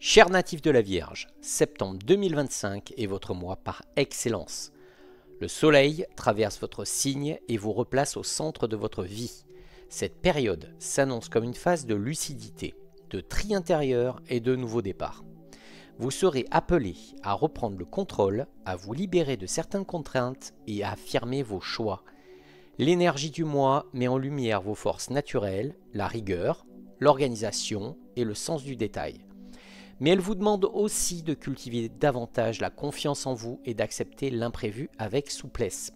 Chers natifs de la Vierge, septembre 2025 est votre mois par excellence. Le soleil traverse votre signe et vous replace au centre de votre vie. Cette période s'annonce comme une phase de lucidité, de tri intérieur et de nouveau départ. Vous serez appelé à reprendre le contrôle, à vous libérer de certaines contraintes et à affirmer vos choix. L'énergie du mois met en lumière vos forces naturelles, la rigueur, l'organisation et le sens du détail. Mais elle vous demande aussi de cultiver davantage la confiance en vous et d'accepter l'imprévu avec souplesse.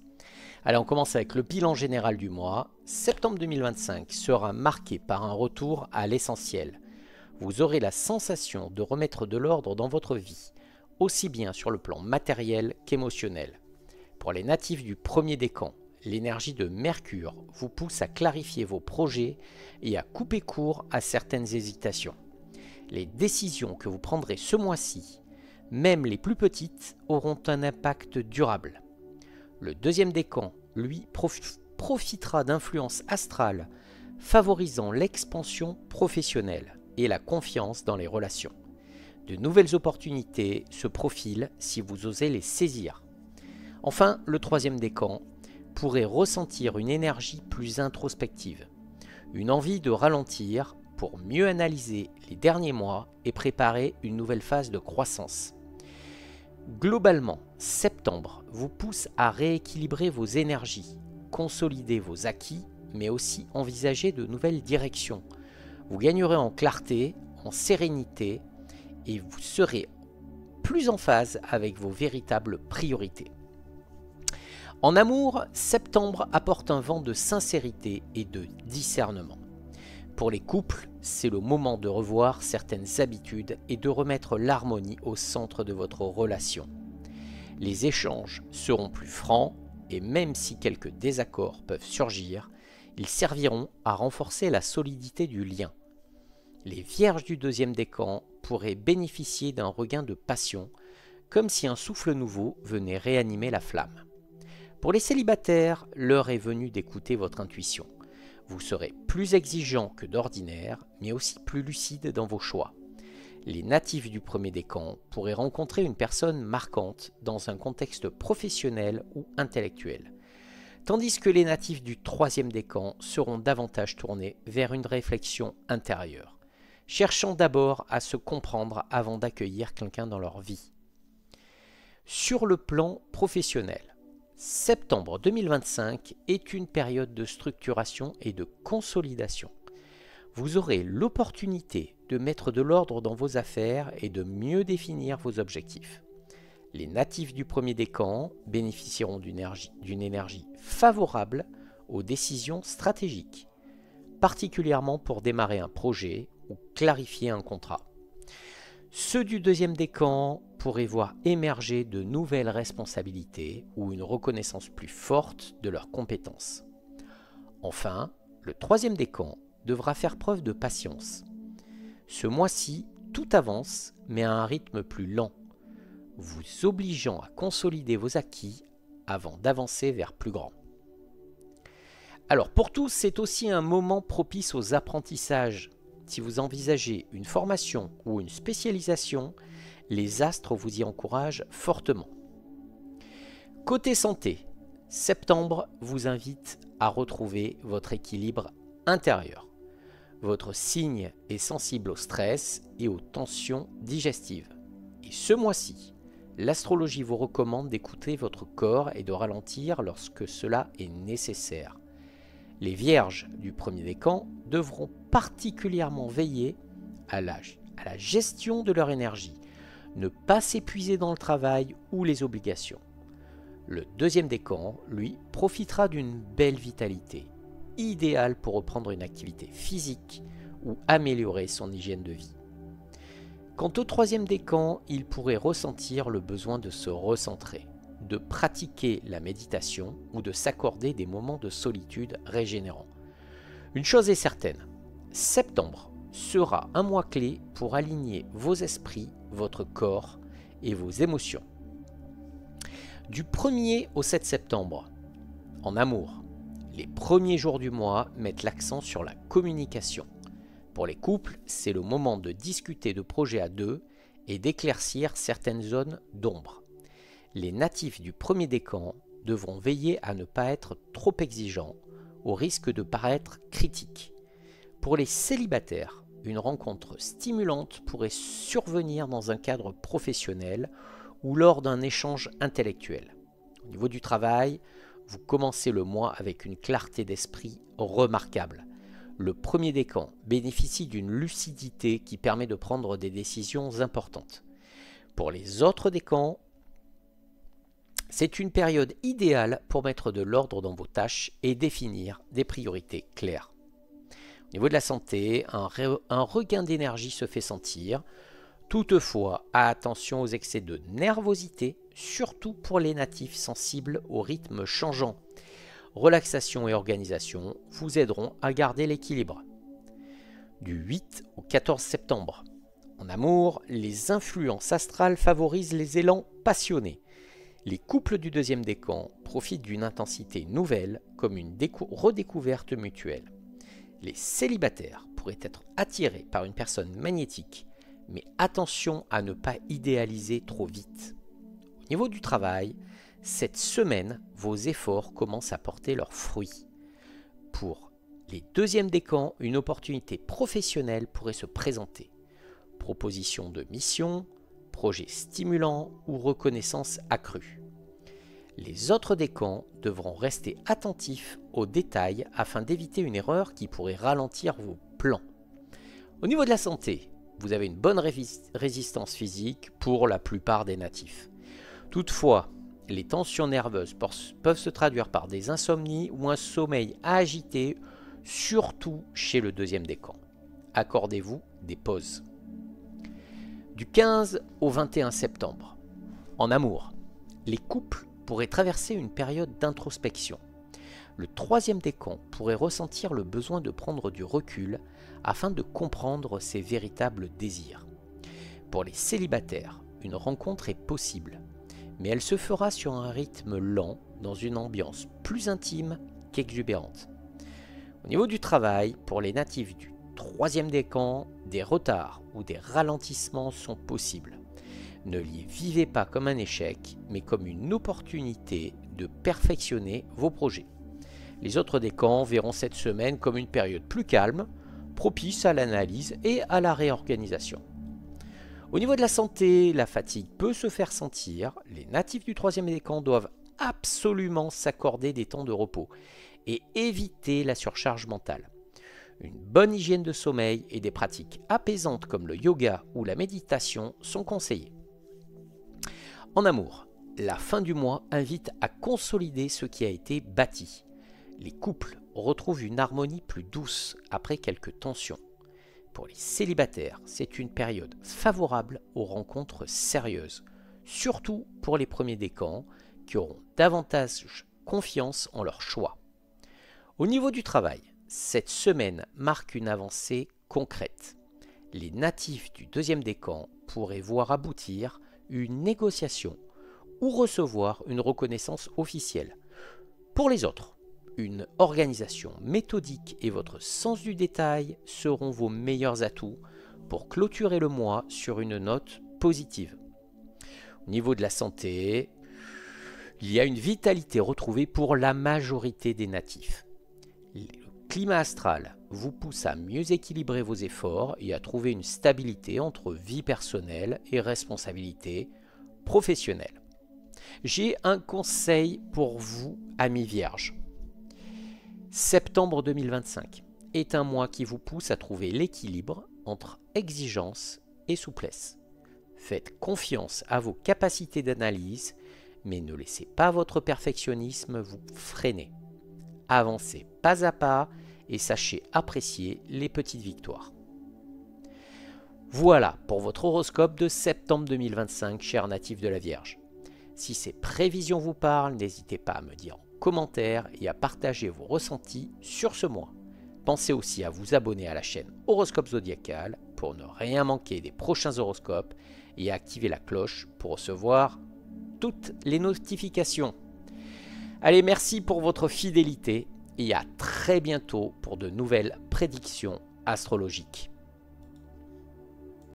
Allez, on commence avec le bilan général du mois. Septembre 2025 sera marqué par un retour à l'essentiel. Vous aurez la sensation de remettre de l'ordre dans votre vie, aussi bien sur le plan matériel qu'émotionnel. Pour les natifs du premier décan, l'énergie de Mercure vous pousse à clarifier vos projets et à couper court à certaines hésitations. Les décisions que vous prendrez ce mois-ci, même les plus petites, auront un impact durable. Le deuxième décan, lui, profitera d'influences astrales favorisant l'expansion professionnelle et la confiance dans les relations. De nouvelles opportunités se profilent si vous osez les saisir. Enfin, le troisième décan pourrait ressentir une énergie plus introspective, une envie de ralentir pour mieux analyser les derniers mois et préparer une nouvelle phase de croissance. Globalement, septembre vous pousse à rééquilibrer vos énergies, consolider vos acquis, mais aussi envisager de nouvelles directions. Vous gagnerez en clarté, en sérénité et vous serez plus en phase avec vos véritables priorités. En amour, septembre apporte un vent de sincérité et de discernement. Pour les couples, c'est le moment de revoir certaines habitudes et de remettre l'harmonie au centre de votre relation. Les échanges seront plus francs et même si quelques désaccords peuvent surgir, ils serviront à renforcer la solidité du lien. Les vierges du deuxième décan pourraient bénéficier d'un regain de passion, comme si un souffle nouveau venait réanimer la flamme. Pour les célibataires, l'heure est venue d'écouter votre intuition. Vous serez plus exigeant que d'ordinaire, mais aussi plus lucide dans vos choix. Les natifs du premier décan pourraient rencontrer une personne marquante dans un contexte professionnel ou intellectuel, tandis que les natifs du troisième décan seront davantage tournés vers une réflexion intérieure, cherchant d'abord à se comprendre avant d'accueillir quelqu'un dans leur vie. Sur le plan professionnel, septembre 2025 est une période de structuration et de consolidation. Vous aurez l'opportunité de mettre de l'ordre dans vos affaires et de mieux définir vos objectifs. Les natifs du premier décan bénéficieront d'une énergie favorable aux décisions stratégiques, particulièrement pour démarrer un projet ou clarifier un contrat. Ceux du deuxième décan pourraient voir émerger de nouvelles responsabilités ou une reconnaissance plus forte de leurs compétences. Enfin, le troisième décan devra faire preuve de patience. Ce mois-ci, tout avance, mais à un rythme plus lent, vous obligeant à consolider vos acquis avant d'avancer vers plus grand. Alors pour tous, c'est aussi un moment propice aux apprentissages. Si vous envisagez une formation ou une spécialisation, les astres vous y encouragent fortement. Côté santé, septembre vous invite à retrouver votre équilibre intérieur. Votre signe est sensible au stress et aux tensions digestives. Et ce mois-ci, l'astrologie vous recommande d'écouter votre corps et de ralentir lorsque cela est nécessaire. Les vierges du premier décan devront particulièrement veiller à la gestion de leur énergie, ne pas s'épuiser dans le travail ou les obligations. Le deuxième décan, lui, profitera d'une belle vitalité, idéale pour reprendre une activité physique ou améliorer son hygiène de vie. Quant au troisième décan, il pourrait ressentir le besoin de se recentrer, de pratiquer la méditation ou de s'accorder des moments de solitude régénérants. Une chose est certaine, septembre sera un mois clé pour aligner vos esprits, votre corps et vos émotions. Du 1er au 7 septembre, en amour, les premiers jours du mois mettent l'accent sur la communication. Pour les couples, c'est le moment de discuter de projets à deux et d'éclaircir certaines zones d'ombre. Les natifs du premier décan devront veiller à ne pas être trop exigeants, au risque de paraître critiques. Pour les célibataires, une rencontre stimulante pourrait survenir dans un cadre professionnel ou lors d'un échange intellectuel. Au niveau du travail, vous commencez le mois avec une clarté d'esprit remarquable. Le premier décan bénéficie d'une lucidité qui permet de prendre des décisions importantes. Pour les autres décans, c'est une période idéale pour mettre de l'ordre dans vos tâches et définir des priorités claires. Au niveau de la santé, un regain d'énergie se fait sentir. Toutefois, attention aux excès de nervosité, surtout pour les natifs sensibles au rythme changeant. Relaxation et organisation vous aideront à garder l'équilibre. Du 8 au 14 septembre. En amour, les influences astrales favorisent les élans passionnés. Les couples du deuxième décan profitent d'une intensité nouvelle comme une redécouverte mutuelle. Les célibataires pourraient être attirés par une personne magnétique, mais attention à ne pas idéaliser trop vite. Au niveau du travail, cette semaine, vos efforts commencent à porter leurs fruits. Pour les deuxièmes décans, une opportunité professionnelle pourrait se présenter. Proposition de mission, projet stimulant ou reconnaissance accrue. Les autres décans devront rester attentifs aux détails afin d'éviter une erreur qui pourrait ralentir vos plans. Au niveau de la santé, vous avez une bonne résistance physique pour la plupart des natifs. Toutefois, les tensions nerveuses peuvent se traduire par des insomnies ou un sommeil agité, surtout chez le deuxième décan. Accordez-vous des pauses. Du 15 au 21 septembre. En amour, les couples pourraient traverser une période d'introspection. Le troisième décan pourrait ressentir le besoin de prendre du recul afin de comprendre ses véritables désirs. Pour les célibataires, une rencontre est possible, mais elle se fera sur un rythme lent, dans une ambiance plus intime qu'exubérante. Au niveau du travail, pour les natifs du troisième décan, des retards ou des ralentissements sont possibles. Ne les vivez pas comme un échec, mais comme une opportunité de perfectionner vos projets. Les autres décans verront cette semaine comme une période plus calme, propice à l'analyse et à la réorganisation. Au niveau de la santé, la fatigue peut se faire sentir. Les natifs du troisième décan doivent absolument s'accorder des temps de repos et éviter la surcharge mentale. Une bonne hygiène de sommeil et des pratiques apaisantes comme le yoga ou la méditation sont conseillées. En amour, la fin du mois invite à consolider ce qui a été bâti. Les couples retrouvent une harmonie plus douce après quelques tensions. Pour les célibataires, c'est une période favorable aux rencontres sérieuses, surtout pour les premiers décans qui auront davantage confiance en leur choix. Au niveau du travail, cette semaine marque une avancée concrète. Les natifs du deuxième décan pourraient voir aboutir une négociation ou recevoir une reconnaissance officielle. Pour les autres, une organisation méthodique et votre sens du détail seront vos meilleurs atouts pour clôturer le mois sur une note positive. Au niveau de la santé, il y a une vitalité retrouvée pour la majorité des natifs. Le climat astral vous pousse à mieux équilibrer vos efforts et à trouver une stabilité entre vie personnelle et responsabilité professionnelle. J'ai un conseil pour vous, amis vierges. Septembre 2025 est un mois qui vous pousse à trouver l'équilibre entre exigence et souplesse. Faites confiance à vos capacités d'analyse, mais ne laissez pas votre perfectionnisme vous freiner. Avancez pas à pas et sachez apprécier les petites victoires. Voilà pour votre horoscope de septembre 2025, chers natifs de la Vierge. Si ces prévisions vous parlent, n'hésitez pas à me dire en commentaire et à partager vos ressentis sur ce mois. Pensez aussi à vous abonner à la chaîne Horoscope Zodiacal pour ne rien manquer des prochains horoscopes et à activer la cloche pour recevoir toutes les notifications. Allez, merci pour votre fidélité et à très bientôt pour de nouvelles prédictions astrologiques.